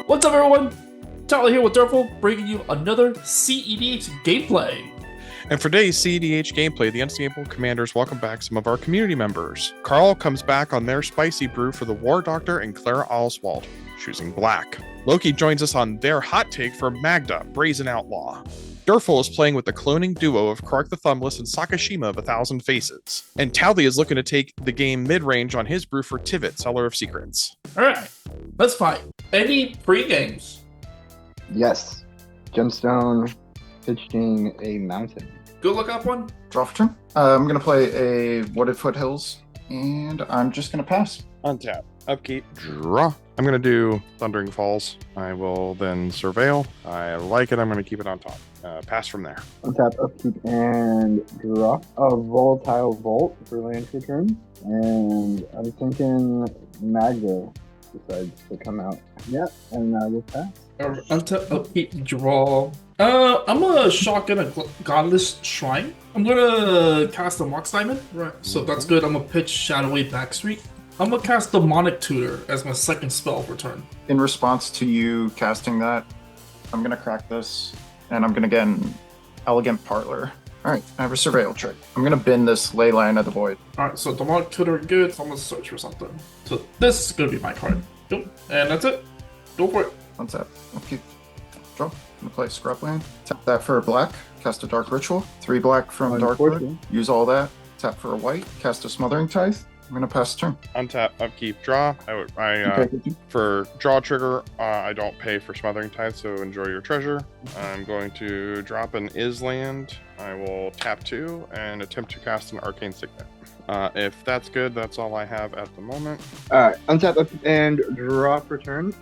What's up, everyone? Tyler here with Durful, bringing you another cEDH gameplay. And for today's cEDH gameplay, the Unstable Commanders welcome back some of our community members. Carl comes back on their spicy brew for the War Doctor and Clara Oswald, choosing black. Loki joins us on their hot take for Magda, Brazen Outlaw. Durful is playing with the cloning duo of Krark the Thumbless and Sakashima of 1,000 Faces. And Tally is looking to take the game mid-range on his brew for Tivit, Seller of Secrets. Alright, let's fight. Any pre-games? Yes. Gemstone pitching a mountain. Good look up one. Draw for turn. I'm going to play a Wooded Foothills, and I'm just going to pass. Untap, upkeep, draw. I'm going to do Thundering Falls. I will then Surveil. I like it. I'm going to keep it on top. Pass from there. Untap, upkeep, and draw a Volatile Vault for land for turn. And I'm thinking Magda decides to come out. Yeah, and I will pass. Untap, upkeep, draw. I'm gonna shotgun a Godless Shrine. I'm gonna cast a Mox Diamond. Right, so that's good. I'm gonna pitch Shadowy Backstreet. I'm gonna cast Demonic Tutor as my second spell for turn. In response to you casting that, I'm going to crack this, and I'm going to get an Elegant Parlor. Alright, I have a Surveil trick. I'm going to bin this Leyline of the Void. Alright, so Demonic Tutor, good. So I'm gonna search for something. So this is gonna be my card. Yep, and that's it. Go for it. Untap. Upkeep. Draw. I'm going to play Scrubland. Tap that for a black. Cast a Dark Ritual. 3 black from Darkwood. Use all that. Tap for a white. Cast a Smothering Tithe. I'm going to pass the turn. Untap, upkeep, draw. For draw trigger, I don't pay for Smothering Tithe, so enjoy your treasure. I'm going to drop an Island. I will tap 2 and attempt to cast an Arcane Signet. If that's good, that's all I have at the moment. Alright, untap, up, and draw for turn.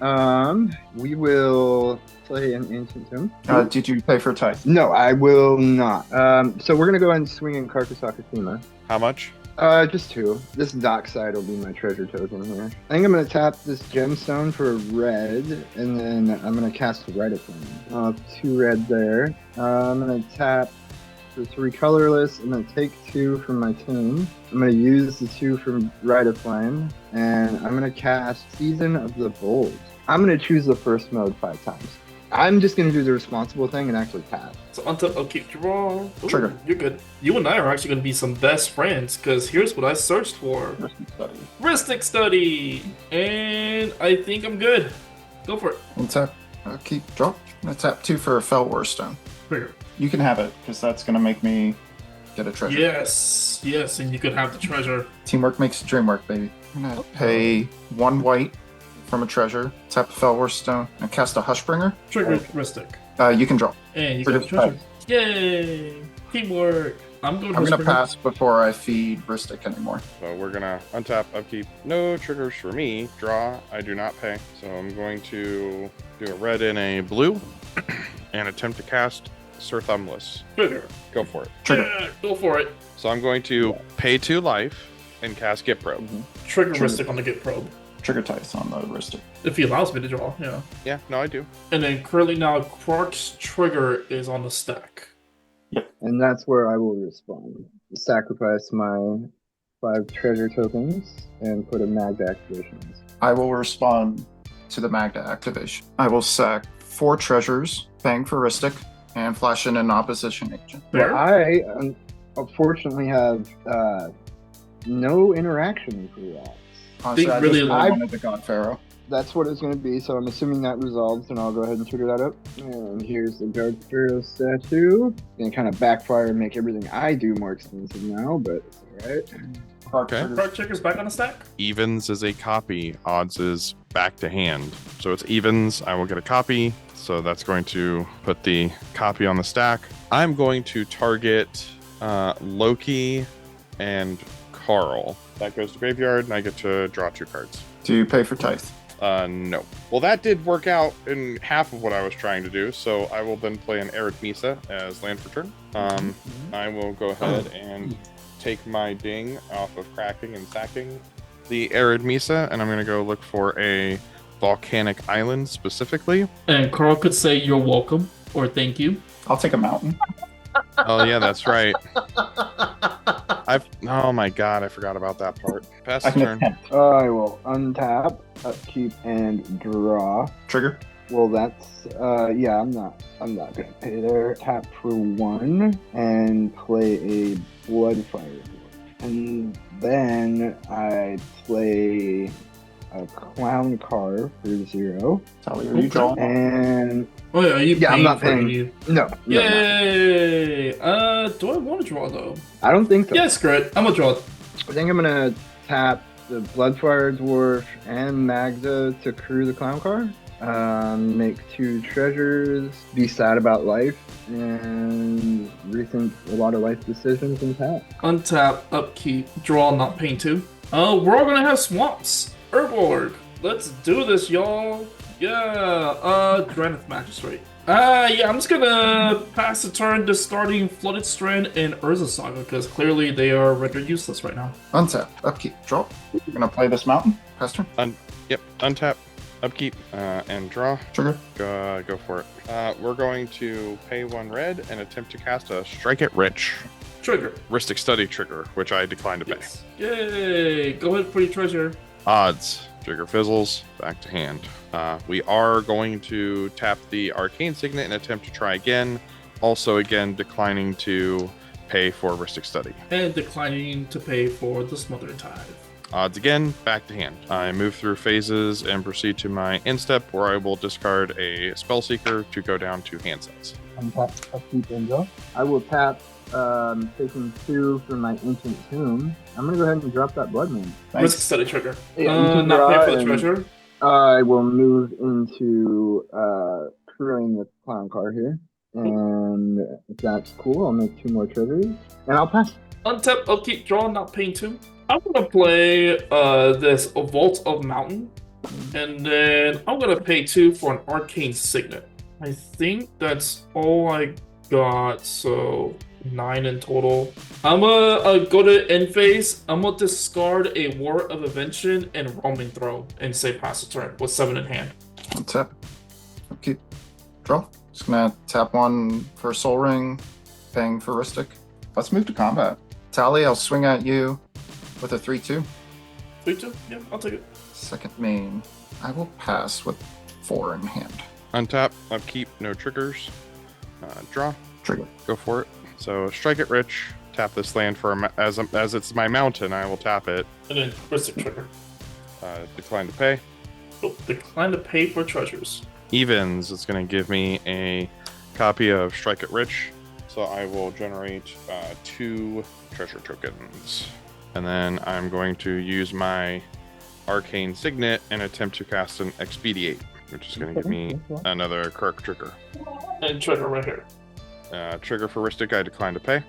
We will play an Ancient Tomb. Did you pay for Tithe? No, I will not. So we're going to go ahead and swing in Sakashima. How much? Just 2. This dock side will be my treasure token here. I think I'm going to tap this gemstone for red, and then I'm going to cast Rite of Flame. 2 red there. I'm going to tap for 3 colorless. I'm going to take 2 from my tomb. I'm going to use the 2 from Rite of Flame, and I'm going to cast Season of the Bold. I'm going to choose the first mode 5 times. I'm just going to do the responsible thing and actually pass. So untap, upkeep, draw. Ooh, Trigger. You're good. You and I are actually going to be some best friends, because here's what I searched for. Ristic Study. And I think I'm good. Go for it. Untap. Upkeep. Draw. I'm going to tap 2 for a Fellwar Stone. Trigger. You can have it, because that's going to make me get a treasure. Yes, and you could have the treasure. Teamwork makes the dream work, baby. I'm going to pay 1 white from a treasure, tap a Fellwar Stone, and cast a Hushbringer. Trigger Ristic. You can draw. And you For got this treasure. Yay! Teamwork. I'm going to pass before I feed Ristic anymore. So we're gonna untap, upkeep, no triggers for me. Draw, I do not pay. So I'm going to do a red and a blue and attempt to cast Sir Thumbless. Trigger. Go for it. Trigger. Yeah, go for it. So I'm going to pay 2 life and cast Git Probe. Trigger Ristic on the Git Probe. Trigger Tithe on the Ristic. If he allows me to draw, yeah. Yeah, no, I do. And then currently now, Krark's trigger is on the stack. And that's where I will respond. Sacrifice my 5 treasure tokens and put a Magda activation on. I will respond to the Magda activation. I will sack 4 treasures, paying for Ristic, and flash in an opposition agent. Fair. Well, I unfortunately have no interaction with that. Honestly, I really just I- wanted the God Pharaoh. That's what it's going to be, so I'm assuming that resolves, and I'll go ahead and tutor that up. And here's the Dark Pharaoh statue. Gonna kind of backfire and make everything I do more expensive now, but it's alright. Okay. Krark trigger's back on the stack? Evens is a copy, odds is back to hand. So it's evens, I will get a copy. So that's going to put the copy on the stack. I'm going to target Loki and Carl. That goes to graveyard, and I get to draw 2 cards. Do you pay for Tithe? No. Well, that did work out in half of what I was trying to do, so I will then play an Arid Mesa as land for turn. I will go ahead and take my ding off of cracking and sacking the Arid Mesa, and I'm going to go look for a volcanic island specifically. And Carl could say you're welcome or thank you. I'll take a mountain. Oh, yeah, that's right. Oh my god, I forgot about that part. Pass I the can turn. attempt. I will untap, upkeep, and draw. Trigger. Well, that's yeah. I'm not gonna pay there. Tap for 1 and play a Bloodfire, and then I play a Clown Car for 0. Tally, are you drawing? And Oh yeah, are you yeah, I'm paying not for paying. you? No. Yay! Do I want to draw though? I don't think so. Yeah, screw it. I'm gonna draw it. I think I'm gonna tap the Bloodfire Dwarf and Magda to crew the Clown Car. Make 2 treasures, be sad about life, and rethink a lot of life decisions and tap. Untap, upkeep, draw, not paying 2. We're all gonna have swamps. Herborg. Let's do this, y'all. Yeah, Granite Magistrate. Yeah, I'm just gonna pass the turn discarding Flooded Strand and Urza Saga, because clearly they are rendered useless right now. Untap. Upkeep. Draw. You're gonna play this mountain. Pass turn. Yep, untap, upkeep, and draw. Trigger. Go for it. We're going to pay 1 red and attempt to cast a Strike It Rich. Trigger. Ristic Study trigger, which I decline to pay. Yes. Yay! Go ahead for your treasure. Odds. Trigger fizzles. Back to hand. We are going to tap the Arcane Signet and attempt to try again. Also, again, declining to pay for Ristic Study. And declining to pay for the Smothering Tithe. Odds again, back to hand. I move through phases and proceed to my end step, where I will discard a Spellseeker to go down to hand size. Untap, upkeep, and draw. I will tap, taking 2 for my Ancient Tomb. I'm gonna go ahead and drop that Blood Moon. Risk Study trigger. Yeah, you can not draw pay for the and treasure. I will move into crewing the Clown Car here. And if that's cool, I'll make 2 more treasures. And I'll pass. Untap, upkeep, draw, not paying 2. I'm gonna play this Vault of Mountain, and then I'm gonna pay 2 for an Arcane Signet. I think that's all I got, so 9 in total. I'm gonna go to end phase. I'm gonna discard a War of Invention and Roaming Throw and say pass the turn with 7 in hand. Untap. Upkeep. Draw. Just gonna tap 1 for Soul Ring, paying for Ristic. Let's move to combat. Tally, I'll swing at you with a 3-2. 3-2? Yeah, I'll take it. Second main. I will pass with 4 in hand. Untap, upkeep, no triggers. Draw. Trigger. Go for it. So Strike It Rich. Tap this land for as it's my mountain. I will tap it. And then Ristic trigger. Decline to pay. Oh, decline to pay for treasures. Evens. It's going to give me a copy of Strike It Rich. So I will generate 2 treasure tokens. And then I'm going to use my Arcane Signet and attempt to cast an Expedite, which is going to give me another Kirk trigger. And trigger right here. Trigger for Ristic, I decline to pay.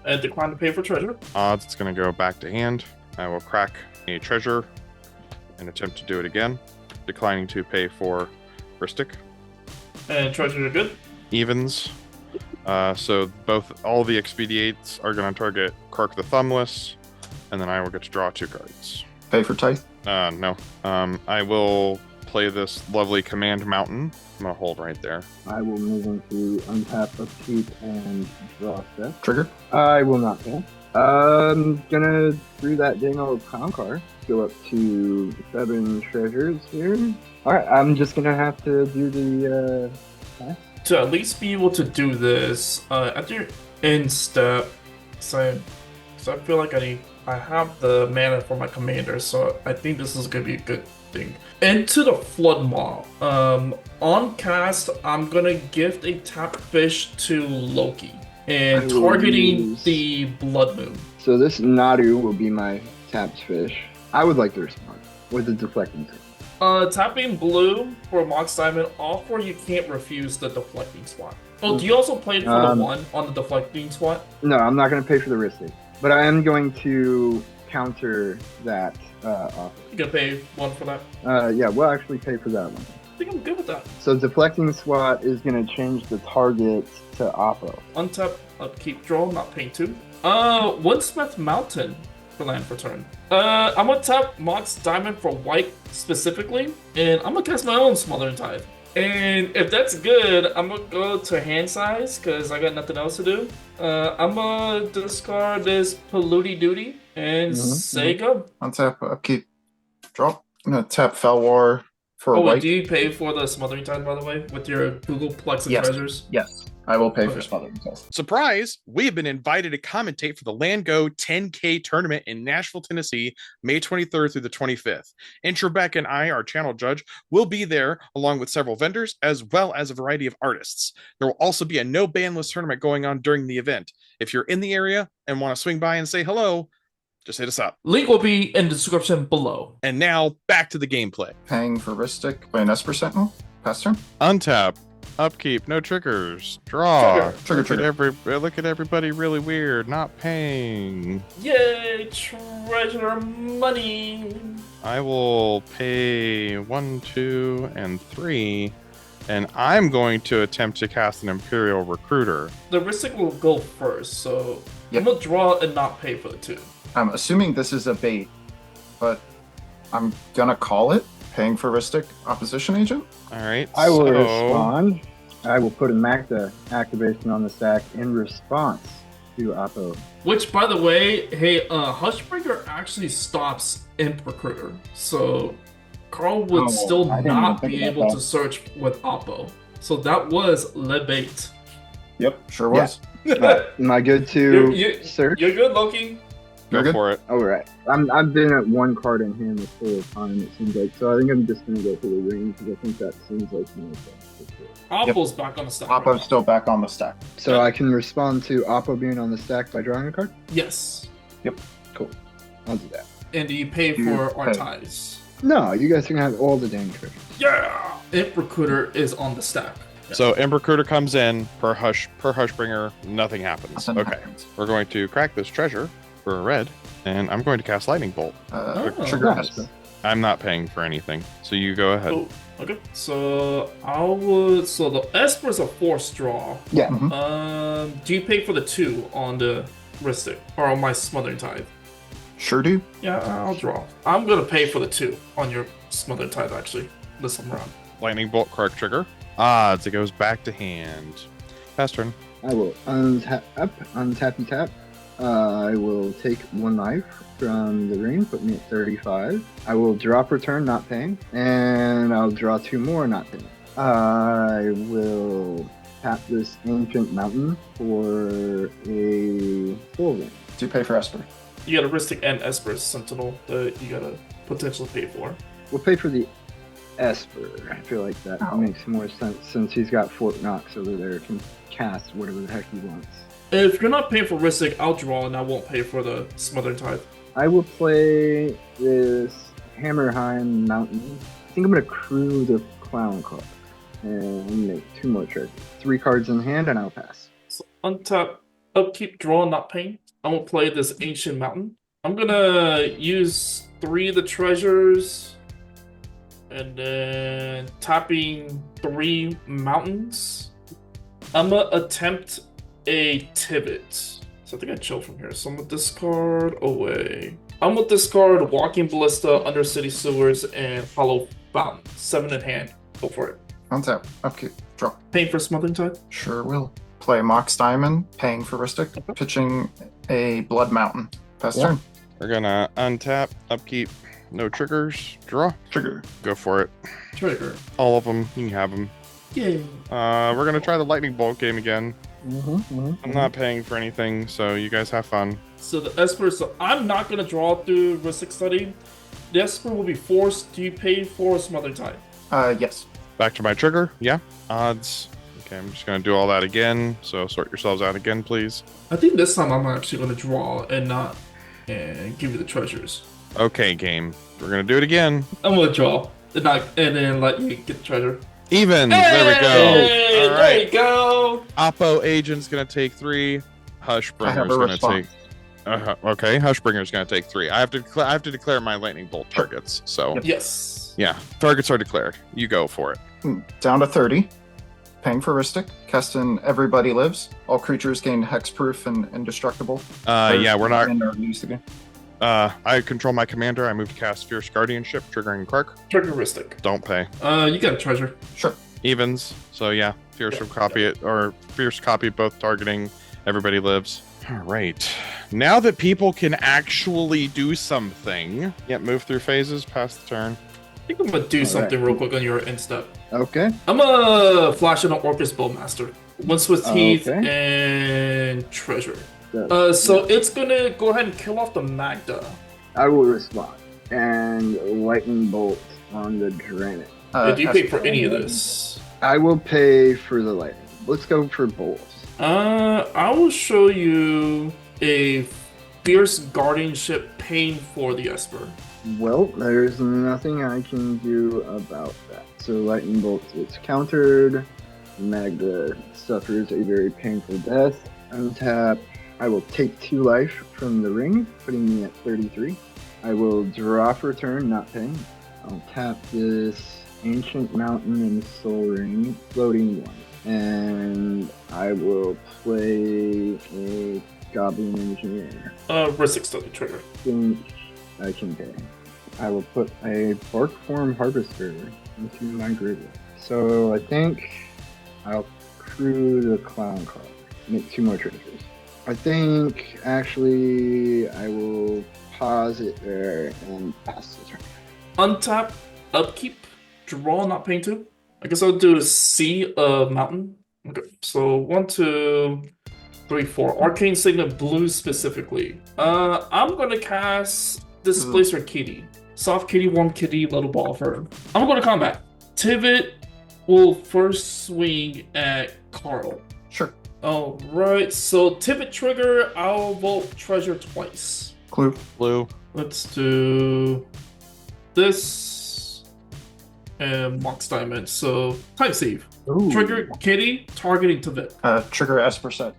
And decline to pay for treasure. Odds, it's going to go back to hand. I will crack a treasure and attempt to do it again, declining to pay for Ristic. And treasures are good. Evens. So all the Expedites are going to target Kark the Thumbless, and then I will get to draw 2 cards. Pay for Tithe. No. I will play this lovely Command Mountain. I'm going to hold right there. I will move into untap, upkeep, and draw step. Trigger. I will not pay. I'm gonna through that dang old Clown Car. Go up to 7 treasures here. Alright, I'm just gonna have to do the To at least be able to do this, at your end step, so I feel like I have the mana for my commander, so I think this is gonna be a good thing. Into the Flood Maw. On cast, I'm gonna gift a tapped fish to Loki, and I will targeting use- the Blood Moon. So this Nadu will be my tapped fish. I would like to respond with a deflecting sword. Tapping blue for Mox Diamond, off where you can't refuse the deflecting spot. Oh, do you also play for the 1 on the deflecting spot? No, I'm not gonna pay for the risky, but I am going to counter that offer. You gonna pay 1 for that? Yeah, we'll actually pay for that one. I think I'm good with that. So deflecting swat is gonna change the target to Oppo. Untap, upkeep, draw, not paying 2. Woodsmith Mountain for land for turn. I'm gonna tap Mox Diamond for white specifically, and I'm gonna cast my own Smothering Tithe. And if that's good, I'm gonna go to hand size because I got nothing else to do. I'm gonna discard this Polluty Duty and say go. Untap, upkeep, draw. I'm gonna tap Fel War for Oh, wait, white. do you pay for the Smothering Tide, by the way, with your Google Plex of Yes. treasures? Yes, I will pay for Okay. Smothering Test. Surprise! We have been invited to commentate for the Land Go 10K tournament in Nashville, Tennessee, May 23rd through the 25th. And Trebek and I, our channel judge, will be there along with several vendors as well as a variety of artists. There will also be a no ban list tournament going on during the event. If you're in the area and want to swing by and say hello, just hit us up. Link will be in the description below. And now back to the gameplay. Paying for Ristic by an Esper Sentinel. Pass turn. Untap, upkeep, no triggers, draw. Trigger. Look at everybody really weird, not paying. Yay, treasure money! I will pay 1, 2, and 3, and I'm going to attempt to cast an Imperial Recruiter. The Ristic will go first, so Yep. I'm gonna draw and not pay for the 2. I'm assuming this is a bait, but I'm gonna call it. Paying for Ristic Opposition Agent. All right. I will so- respond. I will put a Magda activation on the stack in response to Oppo. Which, by the way, hey, Hushbreaker actually stops Imp Recruiter, so Carl would Oh, still I didn't not even be think able about to search with Oppo. So that was le bait. Yep, sure was. Am I good to search? You're good, Loki. Go You're good. for it. All right. I've been at one card in hand this whole time, it seems like. So I think I'm just going to go for the range because I think that seems like the most effective. Oppo's back on the stack. right Oppo's still back on the stack. So I can respond to Oppo being on the stack by drawing a card? now. Yes. Cool. I'll do that. And do you pay You for our pay. ties? No, you guys are going to have all the damn treasures. Yeah! Imp Recruiter is on the stack. So Ember Recruiter comes in per Hushbringer, nothing happens. Nothing Okay. happens. We're going to crack this treasure for a red, and I'm going to cast Lightning Bolt. Oh, Trigger nice. Esper. I'm not paying for anything, so you go ahead. Oh, okay. So I would. So the Esper's a force draw. Yeah. Mhm. Do you pay for the 2 on the Ristic or on my Smothering Tide? Sure do. Yeah, I'll draw. I'm gonna pay for the 2 on your Smothering Tide actually this time around. Lightning Bolt, correct trigger. Odds, it goes back to hand. Pass turn. I will untappy tap. I will take 1 life from the ring, put me at 35. I will drop return, not paying, and I'll draw 2 more, not paying. I will tap this ancient mountain for a full ring. Do you pay for Esper? You got a Ristic and Esper Sentinel that you gotta potentially pay for. We'll pay for the Esper. I feel like that Oh. makes more sense since he's got Fort Knox over there, can cast whatever the heck he wants. If you're not paying for Ristic, I'll draw and I won't pay for the Smothering Tide. I will play this Hammerheim Mountain. I think I'm going to crew the Clown card and make 2 more treasures. 3 cards in hand, and I'll pass. So untap, upkeep, draw, not paying. I'm gonna play this Ancient Mountain. I'm gonna use 3 of the treasures, and then tapping 3 mountains. I'm gonna attempt a Tivit. So I think I chill from here. So I'm gonna discard away. I'm gonna discard Walking Ballista, Undercity Sewers, and Hollow Fountain. 7 in hand. Go for it. Untap. Upkeep. Draw. Paying for Smothering Tide? Sure will. Play Mox Diamond. Paying for Ristic. Pitching a Blood Mountain. Pass Yeah. turn. We're gonna untap, upkeep, no triggers, draw. Trigger. Go for it. Trigger. All of them. You can have them. Yay. We're gonna try the Lightning Bolt game again. Mm-hmm, I'm not paying for anything, so you guys have fun. So the Esper, so I'm not gonna draw through Ristic Study. The Esper will be forced to pay for Smothering Tide. Yes. Back to my trigger. Yeah. Odds. Okay, I'm just gonna do all that again. So sort yourselves out again, please. I think this time I'm actually gonna draw and not and give you the treasures. Okay, game. We're gonna do it again. I'm gonna draw and not and then let you get the treasure. Even. There we go. Hey, All there right. you go. Oppo agent's gonna take 3. I Hushbringer's have a gonna response. take. Okay, Hushbringer's gonna take 3. I have to declare my lightning bolt targets. So Yes. yeah, targets are declared. You go for it. Down to 30. Paying for Ristic. Casting Everybody Lives. All creatures gain hexproof and indestructible. Yeah, we're not. And or lose the game. I control my commander. I move to cast Fierce Guardianship, triggering Clark. Triggeristic. Don't pay. You got a treasure. Sure. Evens. So yeah, fierce will copy it, or fierce copy both targeting. Everybody lives. All right. Now that people can actually do something. Yep, move through phases, pass the turn. I think I'm gonna do something real quick on your instep. Okay. I'm gonna flash in an Orcus Bowmaster. Once with Teeth and Treasure. So it's gonna go ahead and kill off the Magda. I will respond. And lightning bolt on the Draenei. Do you pay for any of this? I will pay for the lightning. Let's go for bolts. I will show you a fierce guardianship paying for the Esper. Well, there's nothing I can do about that. So lightning bolt is countered. Magda suffers a very painful death. Untap. I will take 2 life from the ring, putting me at 33. I will draw for turn, not paying. I'll tap this Ancient Mountain and Soul Ring, floating 1. And I will play a Goblin Engineer. Risk study trigger. Think I can pay. I will put a Bark Form Harvester into my graveyard. So I think I'll crew the Clown card. Make 2 more treasures. I think actually I will pause it there and pass the turn. Untap, upkeep, draw, not paying 2. I guess I'll do a Sea of Mountain. Okay, so 1, 2, 3, 4. Arcane Signet blue specifically. I'm gonna cast Displacer Kitty. Soft kitty, warm kitty, little ball of her. I'm gonna go to combat. Tivit will first swing at Carl. Sure. Alright, so Tivit trigger, I'll vote treasure twice. Clue. Blue. Let's do this and Mox Diamond. So time save. Ooh. Trigger kitty, targeting Tivit. Trigger Esper set.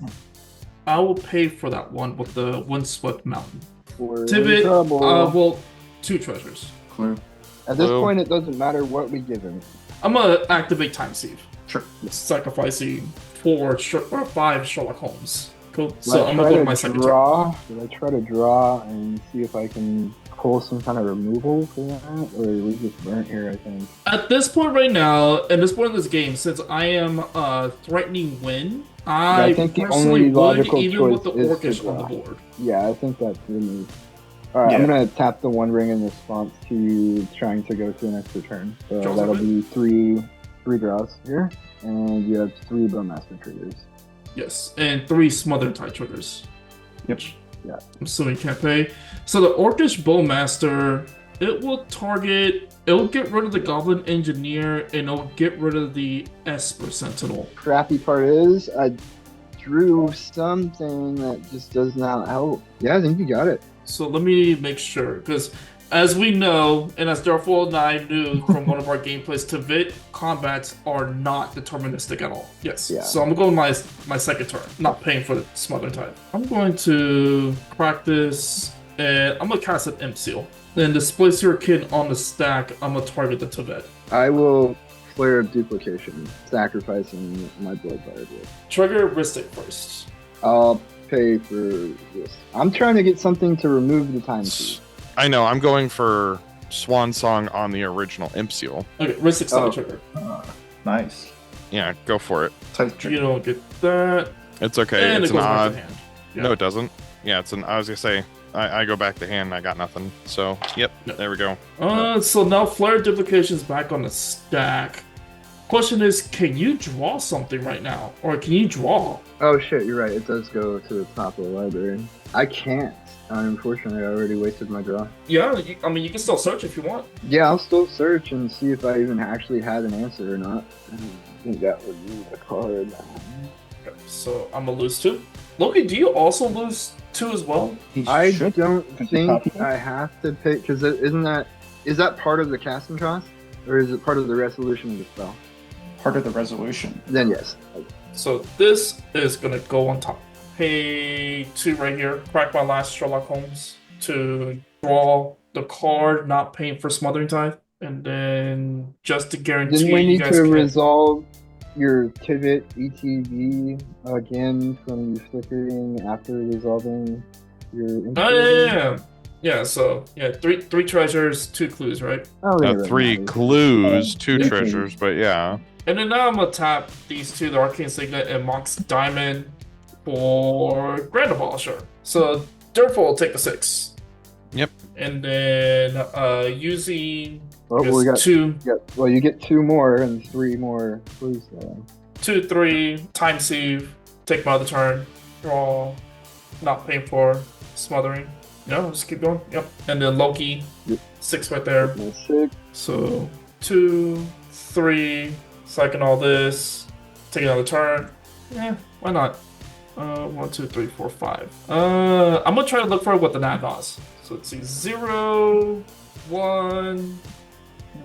I will pay for that one with the Windswept Mountain. We're in Tivit, trouble. well, 2 treasures. Clue. At this Blue. point, it doesn't matter what we give him. I'm gonna activate time save. Sure. Sacrificing 4 or 5 Sherlock Holmes. Cool. So I'm gonna go to my second turn. Did I try to draw and see if I can pull some kind of removal for that? Or we just burnt here, I think. At this point right now, at this point in this game, since I am threatening win, I think the personally only would, logical even with the choice is to Orcish on draw. the board. Yeah, I think that's the move. Alright, Yeah. I'm gonna tap the 1 ring in response to trying to go to an extra turn. So Draws that'll a be three draws here. And you have 3 Bowmaster triggers. Yes, and 3 Smothered Tide triggers. Yep. Yeah. I'm assuming you can't pay. So the Orcish Bowmaster, it will get rid of the Goblin Engineer, and it'll get rid of the Esper Sentinel. Crappy part is, I drew something that just does not help. Yeah, I think you got it. So let me make sure, because as we know, and as Darful and I knew from one of our gameplays, Tivit combats are not deterministic at all. Yes. Yeah. So I'm going to go my second turn, not paying for the Smothered Tide. I'm going to crack this, and I'm going to cast an Imp Seal. Then displace your kid on the stack, I'm going to target the Tivit. I will Flare of Duplication, sacrificing my Bloodfire Blade. Trigger Ristic first. I'll pay for this. I'm trying to get something to remove the time key. I know, I'm going for Swan Song on the original Imp Seal. Okay, Ristic style Oh. trigger. Nice. Yeah, go for it. Tight trigger. You don't get that. It's okay, And it's it an goes back odd. to hand. Yeah. No, it doesn't. Yeah, it's an. I was gonna say, I go back to hand and I got nothing. So, yep, Yep. there we go. So now Flare Duplication's back on the stack. Question is, can you draw something right now? Or can you draw? Oh shit, you're right. It does go to the top of the library. I can't. Unfortunately, I already wasted my draw. Yeah, I mean, you can still search if you want. Yeah, I'll still search and see if I even actually had an answer or not. I think that would be the card. Okay, so I'm gonna lose 2. Loki, do you also lose 2 as well? I Should. don't Could you think copy it? I have to pick, because is that part of the casting cost? Or is it part of the resolution of the spell? Part of the resolution. Then yes. So this is gonna go on top. Pay 2 right here. Crack my last Sherlock Holmes to draw the card, not paying for Smothering Tithe. And then just to guarantee Then we you need guys to can... resolve your Tivit ETV again from your flickering after resolving your. Oh, yeah. So, yeah, three treasures, 2 clues, right? Oh, yeah, 3 right. clues, 2 Yeah. treasures, but yeah. And then now I'm gonna tap these two, the Arcane Signet and Mox Diamond for Grand Abolisher. So Dirtful will take the 6. Yep. And then using Well, I guess you get 2 more and 3 more clues there. 2, 3, time save, take my other turn, draw, not paying for smothering. No, just keep going. Yep. And then Loki, 6 right there. 6. So 2, 3, cycling all this, take another turn. Yeah, why not? 1, 2, 3, 4, 5. I'm gonna try to look for what the Nagos. So let's see, 0, 1,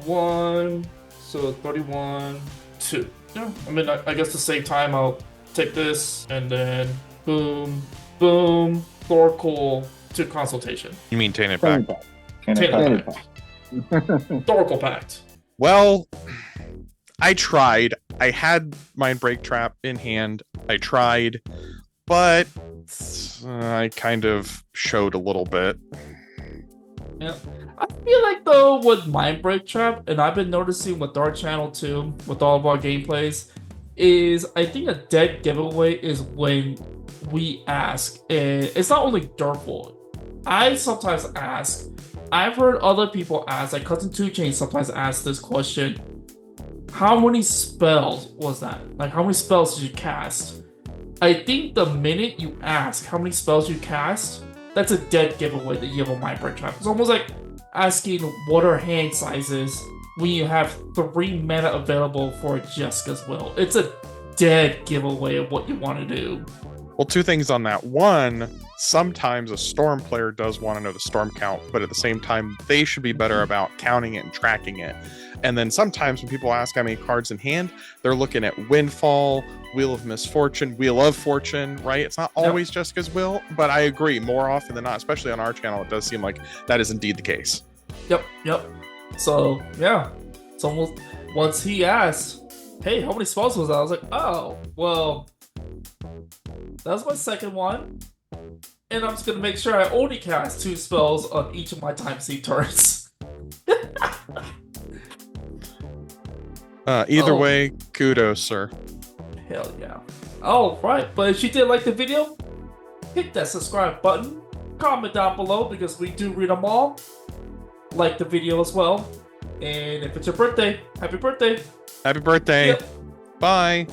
1. So 31, 2. Yeah, I mean, I guess to save time, I'll take this and then boom, boom, Thoracle to consultation. You mean Tainted Pact? Tainted Pact. Thoracle Pact. Well, I tried. I had Mind Break Trap in hand. I tried, but I kind of showed a little bit. Yeah. I feel like though with Mind Break Trap, and I've been noticing with our channel too, with all of our gameplays, is I think a dead giveaway is when we ask, and it's not only Dirtful. I sometimes ask, I've heard other people ask, like Cousin 2 Chain sometimes ask this question, how many spells was that? Like how many spells did you cast? I think the minute you ask how many spells you cast, that's a dead giveaway that you have a Mind Break Trap. It's almost like asking what are hand sizes when you have 3 mana available for Jessica's Will. It's a dead giveaway of what you want to do. Well, 2 things on that. One, sometimes a Storm player does want to know the Storm count, but at the same time, they should be better about counting it and tracking it. And then sometimes when people ask how many cards in hand, they're looking at Windfall, Wheel of Misfortune, Wheel of Fortune, right? It's not always Jessica's Will, but I agree, more often than not, especially on our channel, it does seem like that is indeed the case. Yep. So, yeah. It's almost, once he asked, hey, how many spells was that? I was like, oh, well, that was my second one. And I'm just going to make sure I only cast 2 spells on each of my time seed turns. Either way, kudos, sir. Hell yeah. Oh, right. But if you did like the video, hit that subscribe button. Comment down below because we do read them all. Like the video as well. And if it's your birthday, happy birthday. Happy birthday. Yep. Bye.